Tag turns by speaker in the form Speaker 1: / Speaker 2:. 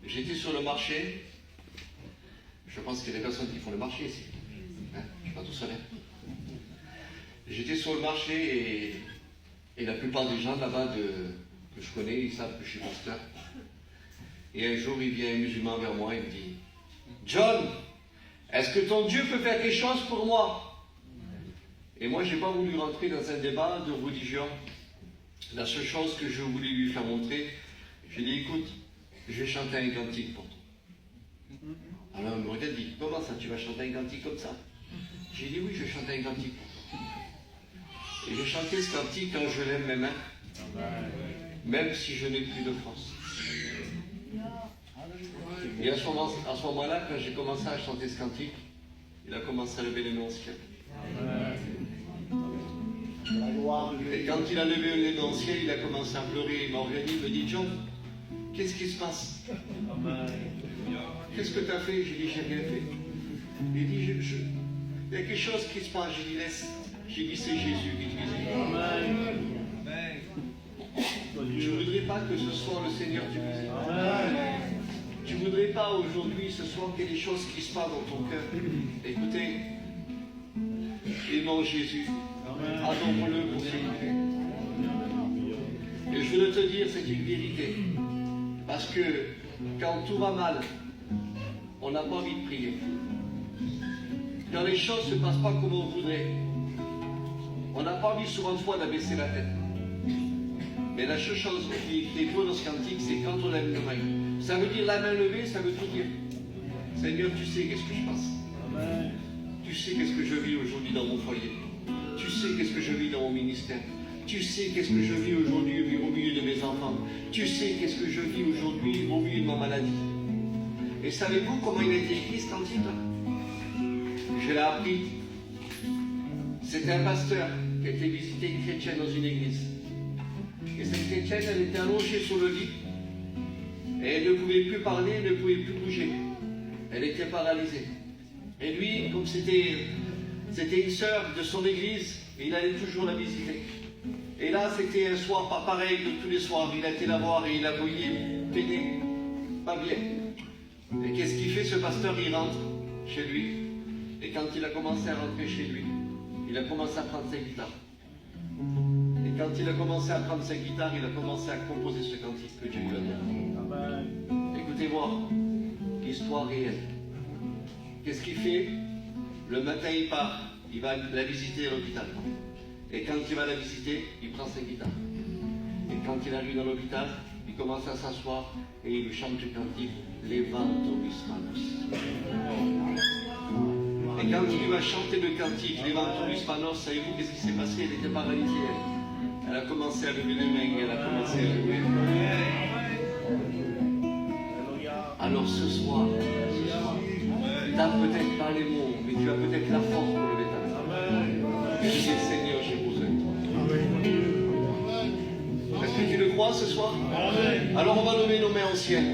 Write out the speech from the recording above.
Speaker 1: J'étais sur le marché. Je pense qu'il y a des personnes qui font le marché ici. Hein, je ne suis pas tout seul. J'étais sur le marché et la plupart des gens là-bas que je connais, ils savent que je suis pasteur. Et un jour, il vient un musulman vers moi et me dit « John, est-ce que ton Dieu peut faire quelque chose pour moi ?» Et moi, je n'ai pas voulu rentrer dans un débat de religion. La seule chose que je voulais lui faire montrer, j'ai dit « Écoute, je vais chanter un cantique pour toi. » Alors il me regarde et dit « Comment ça, tu vas chanter un cantique comme ça ?» J'ai dit « Oui, je vais chanter un cantique pour toi. » Et j'ai chanté ce cantique quand je lève mes mains, même si je n'ai plus de force. Et à ce moment-là, quand j'ai commencé à chanter ce cantique, il a commencé à lever les mains au ciel. Et quand il a levé les mains au ciel, il a commencé à pleurer. Il m'a regardé, il me dit « John, qu'est-ce qui se passe? Qu'est-ce que tu as fait ?» J'ai dit « J'ai rien fait. » Il dit « Il y a quelque chose qui se passe. » J'ai dit « Laisse. » J'ai dit « C'est Jésus qui te visite. » Je ne voudrais pas que ce soit le Seigneur qui te visite. Je ne voudrais pas aujourd'hui, ce soir, qu'il y ait des choses qui se passent dans ton cœur. Écoutez, aimons Jésus. Adorons-le pour ce qu'il fait. Et je veux te dire, c'est une vérité. Parce que quand tout va mal, on n'a pas envie de prier. Quand les choses ne se passent pas comme on voudrait, on n'a pas envie souvent de fois d'abaisser la tête. Mais la seule chose qui est beau dans ce cantique, c'est quand on lève les mains. Ça veut dire la main levée, ça veut tout dire. Seigneur, tu sais qu'est-ce que je passe. Tu sais qu'est-ce que je vis aujourd'hui dans mon foyer. Tu sais qu'est-ce que je vis dans mon ministère. Tu sais qu'est-ce que je vis aujourd'hui au milieu de mes enfants. Tu sais qu'est-ce que je vis aujourd'hui au milieu de ma maladie. Et savez-vous comment il a été écrit ce cantique-là? Je l'ai appris. C'était un pasteur qui a été visiter une chrétienne dans une église. Et cette chrétienne, elle était allongée sur le lit. Et elle ne pouvait plus parler, elle ne pouvait plus bouger. Elle était paralysée. Et lui, comme c'était une sœur de son église, il allait toujours la visiter. Et là, c'était un soir pas pareil que tous les soirs. Il a été la voir et il la voyait peiner, pas bien. Et qu'est-ce qu'il fait, ce pasteur? Il rentre chez lui. Et quand il a commencé à rentrer chez lui, il a commencé à prendre sa guitare. Et quand il a commencé à prendre sa guitare, il a commencé à composer ce cantique que Dieu lui a donné. Écoutez-moi, histoire réelle. Qu'est-ce qu'il fait? Le matin, il part, il va la visiter à l'hôpital. Et quand il va la visiter, il prend sa guitare. Et quand il arrive dans l'hôpital, il commence à s'asseoir et il chante le cantique Levantoris Manos. Et quand il va chanter le cantique Levantoris Manos, savez-vous qu'est-ce qui s'est passé? Elle était paralysée. Elle a commencé à lever les mains, elle a commencé à jouer. Alors ce soir, tu n'as peut-être pas les mots, mais tu as peut-être la force pour lever ta main. Et je dis, Seigneur, j'ai besoin de toi. Est-ce que tu le crois ce soir? Alors on va lever nos mains au ciel.